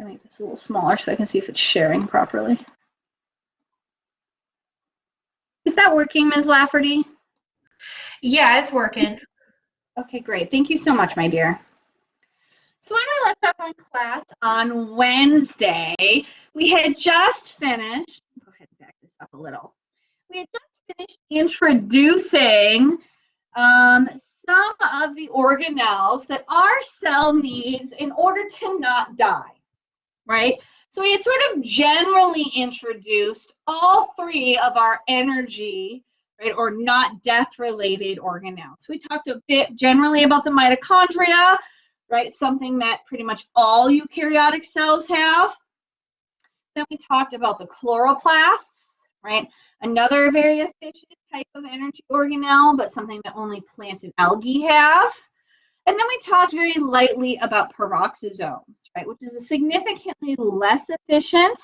I make this a little smaller so I can see if it's sharing properly. Is that working, Ms. Lafferty? Yeah, it's working. Okay, great. Thank you so much, my dear. So when I left off on class on Wednesday, we had just finished, go ahead and back this up a little. We had just finished introducing some of the organelles that our cell needs in order to not die, right? So we had sort of generally introduced all three of our energy, right, or not death-related organelles. We talked a bit generally about the mitochondria, right, something that pretty much all eukaryotic cells have. Then we talked about the chloroplasts, right, another very efficient type of energy organelle, but something that only plants and algae have. And then we talked very lightly about peroxisomes, right, which is a significantly less efficient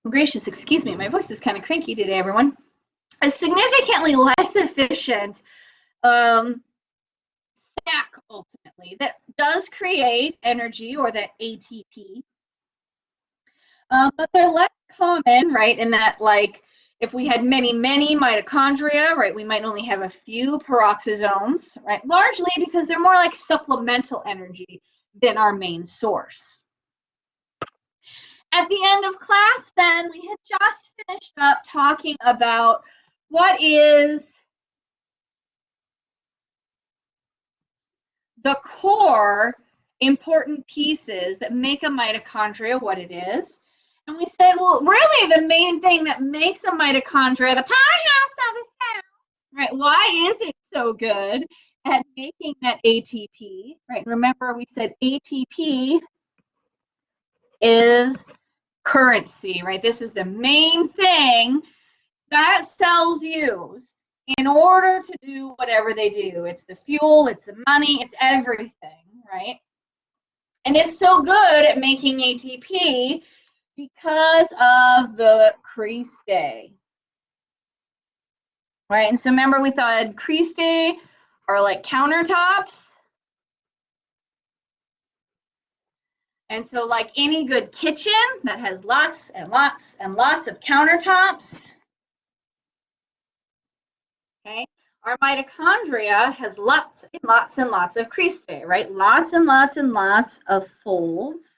gracious, excuse me, my voice is kind of cranky today, everyone. A significantly less efficient stack, ultimately, that does create energy, or that ATP. But they're less common, right, in that, like, if we had many mitochondria, right, we might only have a few peroxisomes, right, largely because they're more like supplemental energy than our main source. At the end of class, then, we had just finished up talking about what is the core important pieces that make a mitochondria what it is. And we said, well, really the main thing that makes a mitochondria the powerhouse of a cell, right? Why is it so good at making that ATP, right? Remember, we said ATP is currency, right? This is the main thing that cells use in order to do whatever they do. It's the fuel, it's the money, it's everything, right? And it's so good at making ATP because of the cristae, right? And so remember, we thought cristae are like countertops. And so like any good kitchen that has lots and lots and lots of countertops, okay, our mitochondria has lots and lots and lots of cristae, right? Lots and lots and lots of folds.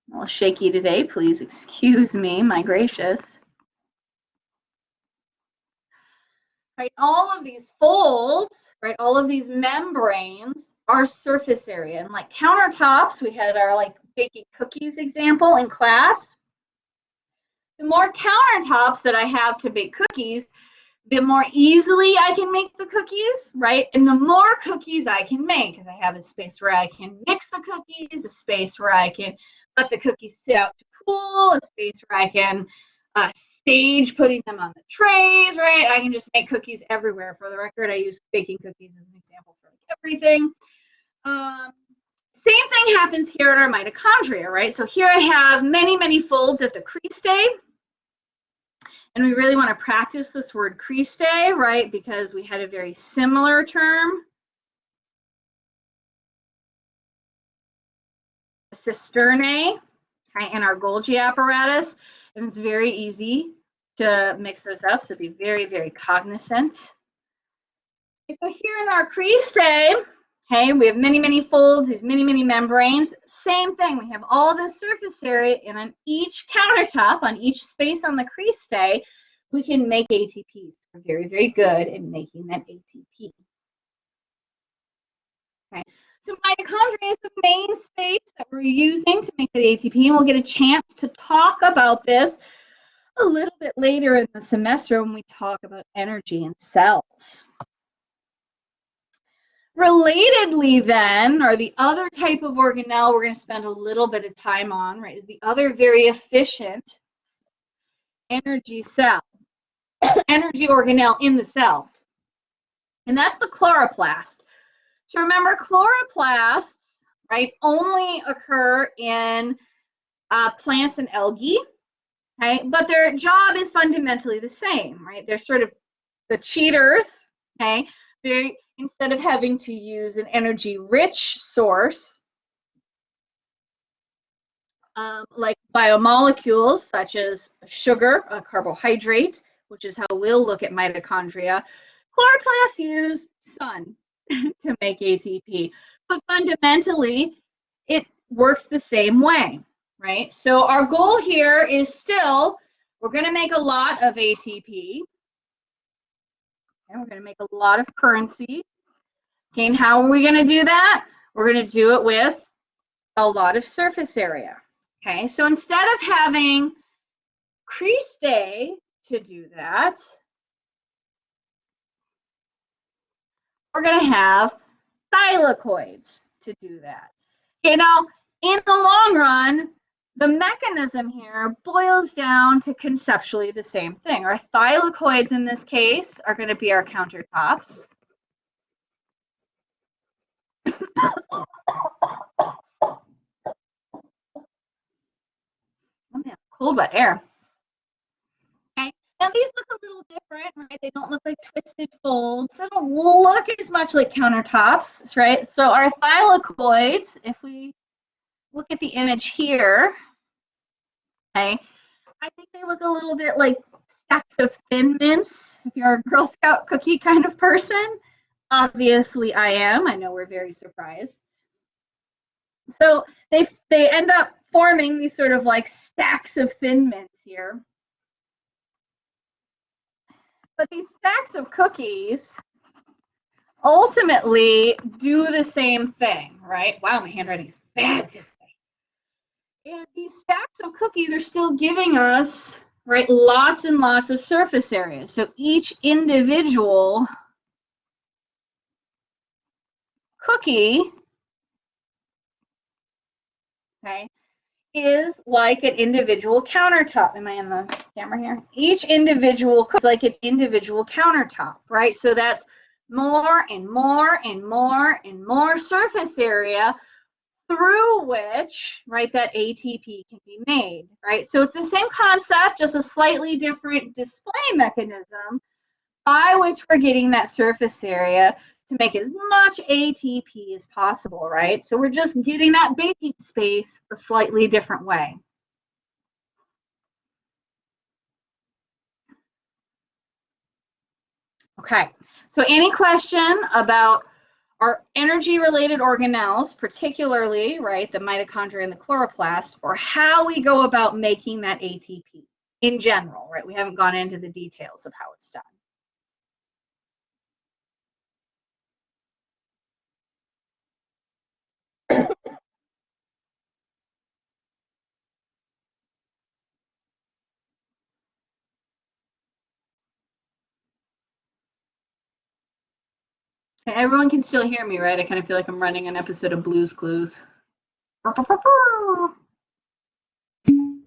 A little shaky today, please excuse me, my gracious. Right, all of these folds, right, all of these membranes are surface area. And like countertops, we had our like baking cookies example in class. The more countertops that I have to bake cookies, the more easily I can make the cookies, right? And the more cookies I can make, because I have a space where I can mix the cookies, a space where I can let the cookies sit out to cool, a space where I can stage putting them on the trays, right? I can just make cookies everywhere. For the record, I use baking cookies as an example for like everything. Same thing happens here in our mitochondria, right? So here I have many folds at the cristae. And we really want to practice this word cristae, right? Because we had a very similar term, cisternae, right, in our Golgi apparatus. And it's very easy to mix those up, so be very cognizant. Okay, so here in our cristae, okay, we have many folds, these many membranes. Same thing, we have all this surface area, and on each countertop, on each space on the cristae, we can make ATPs. We're very good at making that ATP. Okay, so mitochondria is the main space that we're using to make the ATP, and we'll get a chance to talk about this a little bit later in the semester when we talk about energy in cells. Relatedly then, or the other type of organelle we're going to spend a little bit of time on, right, is the other very efficient energy cell, energy organelle in the cell. And that's the chloroplast. So remember, chloroplasts, right, only occur in plants and algae. okay? But their job is fundamentally the same, right? They're sort of the cheaters, okay? Instead of having to use an energy-rich source, like biomolecules such as sugar, a carbohydrate, which is how we'll look at mitochondria, chloroplasts use sun to make ATP. But fundamentally, it works the same way, right? So our goal here is still, we're going to make a lot of ATP, and we're going to make a lot of currency. Okay, and how are we going to do that? We're going to do it with a lot of surface area. Okay, so instead of having cristae to do that, we're going to have thylakoids to do that. Okay, now in the long run, the mechanism here boils down to conceptually the same thing. Our thylakoids in this case are going to be our countertops. Oh man, cold wet air. Okay, now these look a little different, right? They don't look like twisted folds. They don't look as much like countertops, right? So our thylakoids, if we look at the image here, okay, I think they look a little bit like stacks of Thin Mints, if you're a Girl Scout cookie kind of person. Obviously I am. I know we're very surprised. So they end up forming these sort of like stacks of Thin Mints here. But these stacks of cookies ultimately do the same thing, right? Wow, my handwriting is bad today. And these stacks of cookies are still giving us, right, lots and lots of surface area. So each individual cookie, okay, is like an individual countertop. Am I in the camera here? Each individual cookie is like an individual countertop, right? So that's more and more and more and more surface area through which, right, that ATP can be made, right? So it's the same concept, just a slightly different display mechanism by which we're getting that surface area to make as much ATP as possible, right? So we're just getting that baking space a slightly different way. Okay, so any question about our energy-related organelles, particularly, right, the mitochondria and the chloroplast, or how we go about making that ATP in general, right? We haven't gone into the details of how it's done. Everyone can still hear me, right? I kind of feel like I'm running an episode of Blue's Clues.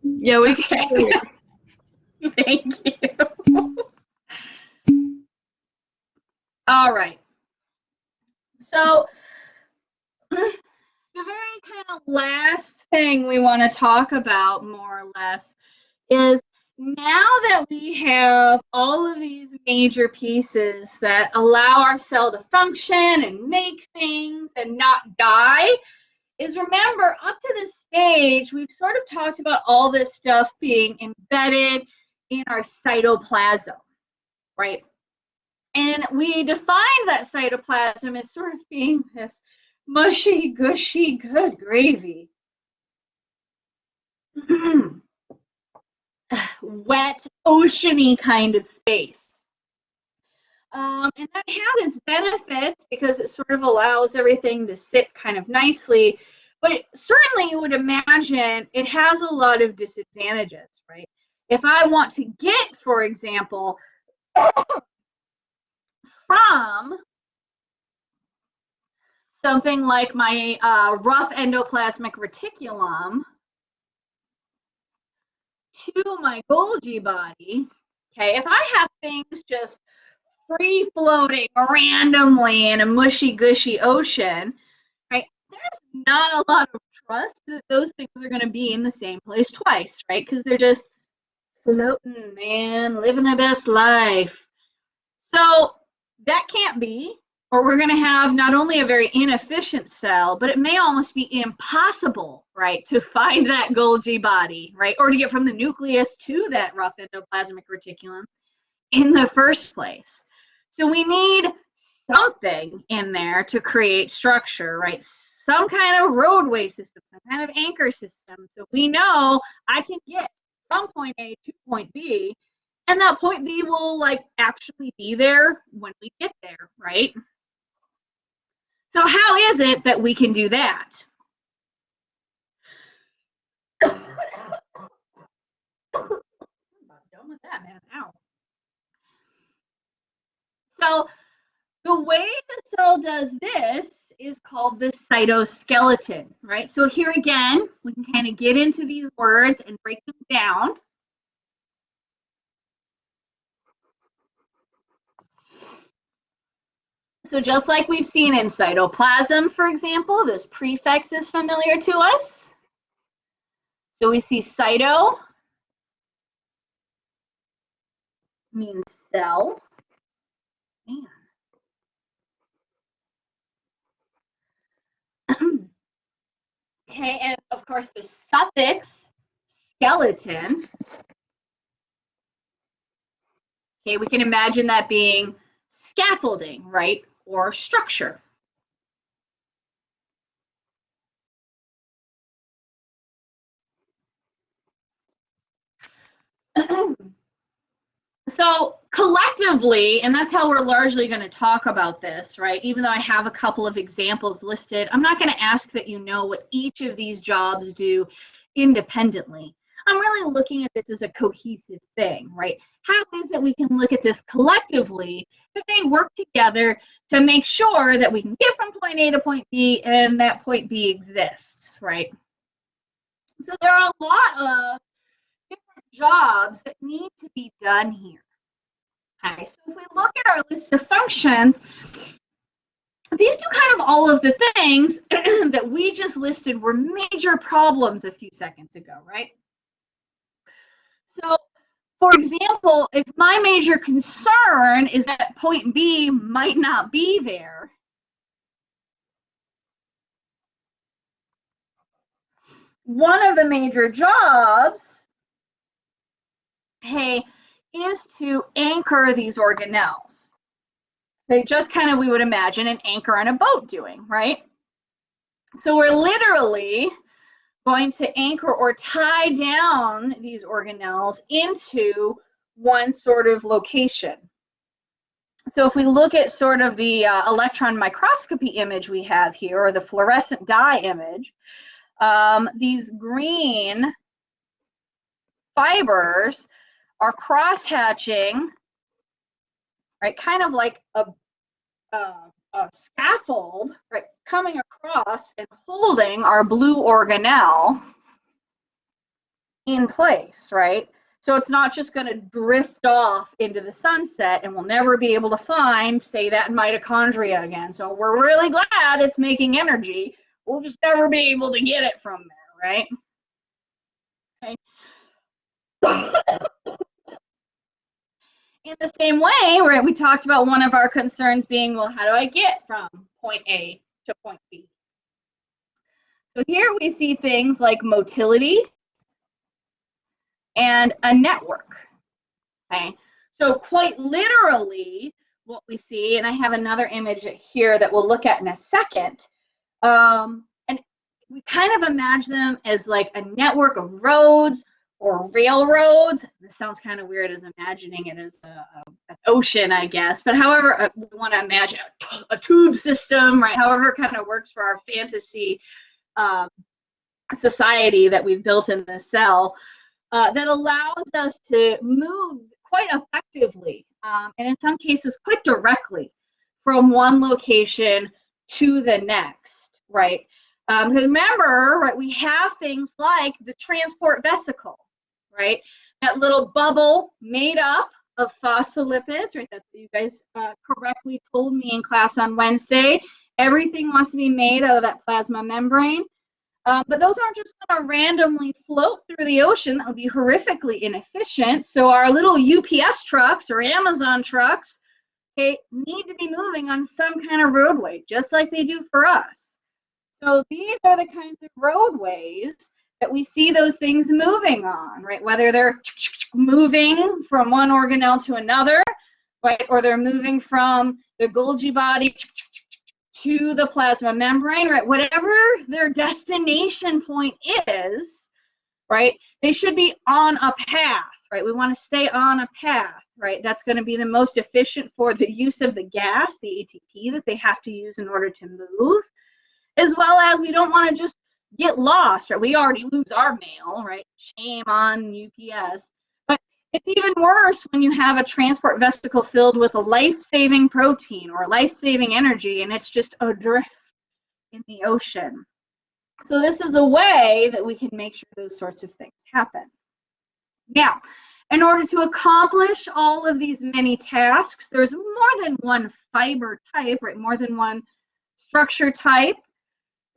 Yeah, we can hear you. Thank you. All right. So the very kind of last thing we want to talk about, more or less, is now that we have all of these major pieces that allow our cell to function and make things and not die, is remember, up to this stage, we've sort of talked about all this stuff being embedded in our cytoplasm, right? And we define that cytoplasm as sort of being this mushy, gushy, good gravy. Wet, oceany kind of space. And that has its benefits because it sort of allows everything to sit kind of nicely. But certainly you would imagine it has a lot of disadvantages, right? If I want to get, for example, from something like my rough endoplasmic reticulum to my Golgi body, okay, if I have things just free floating randomly in a mushy gushy ocean, right, there's not a lot of trust that those things are going to be in the same place twice, right? Because they're just floating, man, living the best life. So that can't be, or we're going to have not only a very inefficient cell, but it may almost be impossible, right, to find that Golgi body, right, or to get from the nucleus to that rough endoplasmic reticulum in the first place. So we need something in there to create structure, right? Some kind of roadway system, some kind of anchor system. So we know I can get from point A to point B, and that point B will like actually be there when we get there, right? So how is it that we can do that? I'm about done with that, man. Ow. So the way the cell does this is called the cytoskeleton, right? So here again, we can kind of get into these words and break them down. So just like we've seen in cytoplasm, for example, this prefix is familiar to us. So we see cyto means cell. Man. Okay, and of course the suffix skeleton. Okay, we can imagine that being scaffolding, right, or structure. So collectively, and that's how we're largely going to talk about this, right? Even though I have a couple of examples listed, I'm not going to ask that you know what each of these jobs do independently. I'm really looking at this as a cohesive thing, right? How is it we can look at this collectively, that they work together to make sure that we can get from point A to point B and that point B exists, right? So there are a lot of different jobs that need to be done here. Okay, so if we look at our list of functions, these do kind of all of the things that we just listed were major problems a few seconds ago, right? So, for example, if my major concern is that point B might not be there, one of the major jobs, hey, is to anchor these organelles. They just kind of, we would imagine, an anchor on a boat doing, right? So we're literally going to anchor or tie down these organelles into one sort of location. So if we look at sort of the electron microscopy image we have here, or the fluorescent dye image, these green fibers are cross-hatching, right, kind of like a scaffold, right, coming across and holding our blue organelle in place, right? So it's not just going to drift off into the sunset and we'll never be able to find, say, that mitochondria again. So we're really glad it's making energy. We'll just never be able to get it from there, right? Okay. In the same way, right, we talked about one of our concerns being, well, how do I get from point A to point B? So here we see things like motility and a network. Okay, so quite literally what we see, and I have another image here that we'll look at in a second, and we kind of imagine them as like a network of roads or railroads. This sounds kind of weird as imagining it as an ocean, I guess, but however, we want to imagine a tube system, right? However it kind of works for our fantasy society that we've built in the cell, that allows us to move quite effectively, and in some cases quite directly, from one location to the next, right? Because remember, right, we have things like the transport vesicle, right? That little bubble made up of phospholipids, right? That's what you guys correctly told me in class on Wednesday. Everything wants to be made out of that plasma membrane. But those aren't just going to randomly float through the ocean. That would be horrifically inefficient. So our little UPS trucks or Amazon trucks, okay, need to be moving on some kind of roadway, just like they do for us. So these are the kinds of roadways that we see those things moving on, right? Whether they're moving from one organelle to another, right? Or they're moving from the Golgi body to the plasma membrane, right? Whatever their destination point is, right? They should be on a path, right? We want to stay on a path, right? That's going to be the most efficient for the use of the gas, the ATP that they have to use in order to move, as well as we don't want to just get lost, right? We already lose our mail, right? Shame on UPS. But it's even worse when you have a transport vesicle filled with a life-saving protein or life-saving energy, and it's just adrift in the ocean. So this is a way that we can make sure those sorts of things happen. Now, in order to accomplish all of these many tasks, there's more than one fiber type, right? More than one structure type.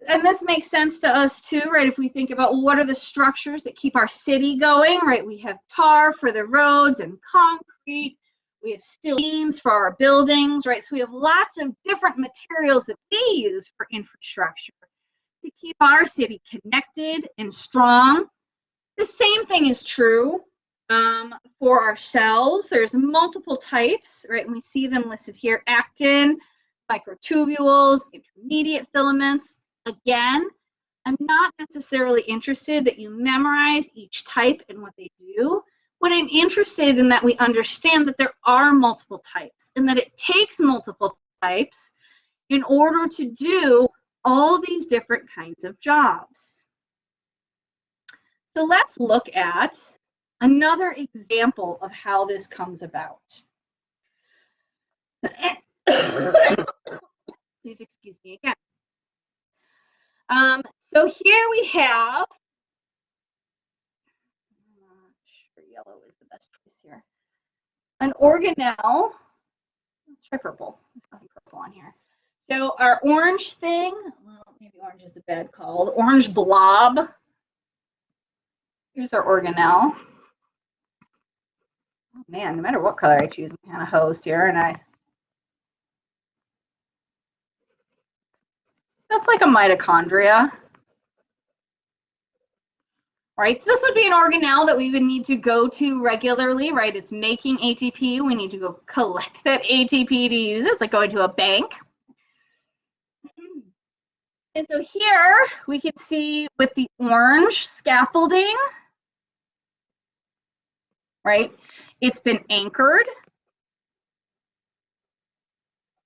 And this makes sense to us too, right? If we think about, well, what are the structures that keep our city going, right? We have tar for the roads and concrete. We have steel beams for our buildings, right? So we have lots of different materials that we use for infrastructure to keep our city connected and strong. The same thing is true for our cells. There's multiple types, right? And we see them listed here: actin, microtubules, intermediate filaments. Again, I'm not necessarily interested that you memorize each type and what they do. What I'm interested in that we understand that there are multiple types and that it takes multiple types in order to do all these different kinds of jobs. So let's look at another example of how this comes about. Please excuse me again. So here we have, I'm not sure yellow is the best choice here, an organelle. Let's try purple. There's nothing purple on here. So our orange thing, well, maybe orange is a bad call, the orange blob. Here's our organelle. Oh man, no matter what color I choose, I'm kind of hosed here, and that's like a mitochondria. Right, so this would be an organelle that we would need to go to regularly, right? It's making ATP. We need to go collect that ATP to use it. It's like going to a bank. And so here we can see with the orange scaffolding, right? It's been anchored.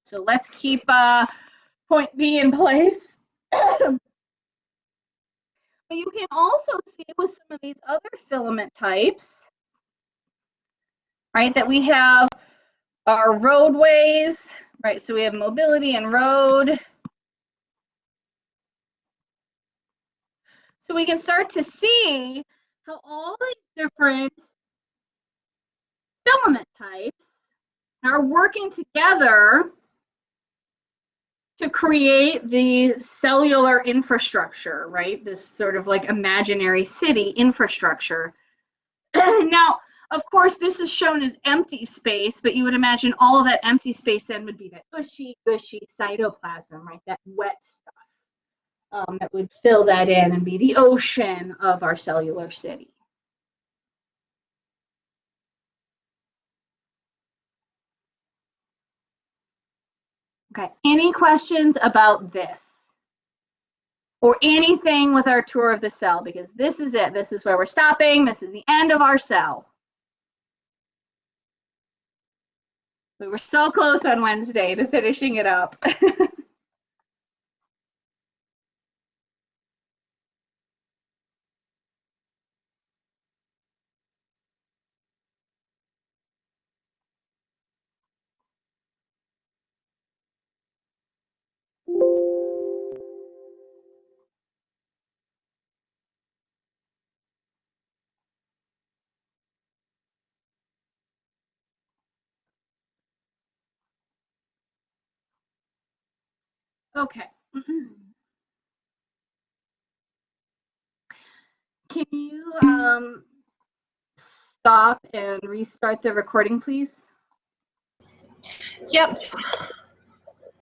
So let's keep point B in place. But you can also see with some of these other filament types, right, that we have our roadways, right? So we have mobility and road. So we can start to see how all these different filament types are working together to create the cellular infrastructure, right? This sort of like imaginary city infrastructure. Now, of course, this is shown as empty space, but you would imagine all of that empty space then would be that gushy cytoplasm, right? That wet stuff that would fill that in and be the ocean of our cellular city. Okay, any questions about this? Or anything with our tour of the cell, because this is it. This is where we're stopping. This is the end of our cell. We were so close on Wednesday to finishing it up. Okay. can you stop and restart the recording, please? Yep.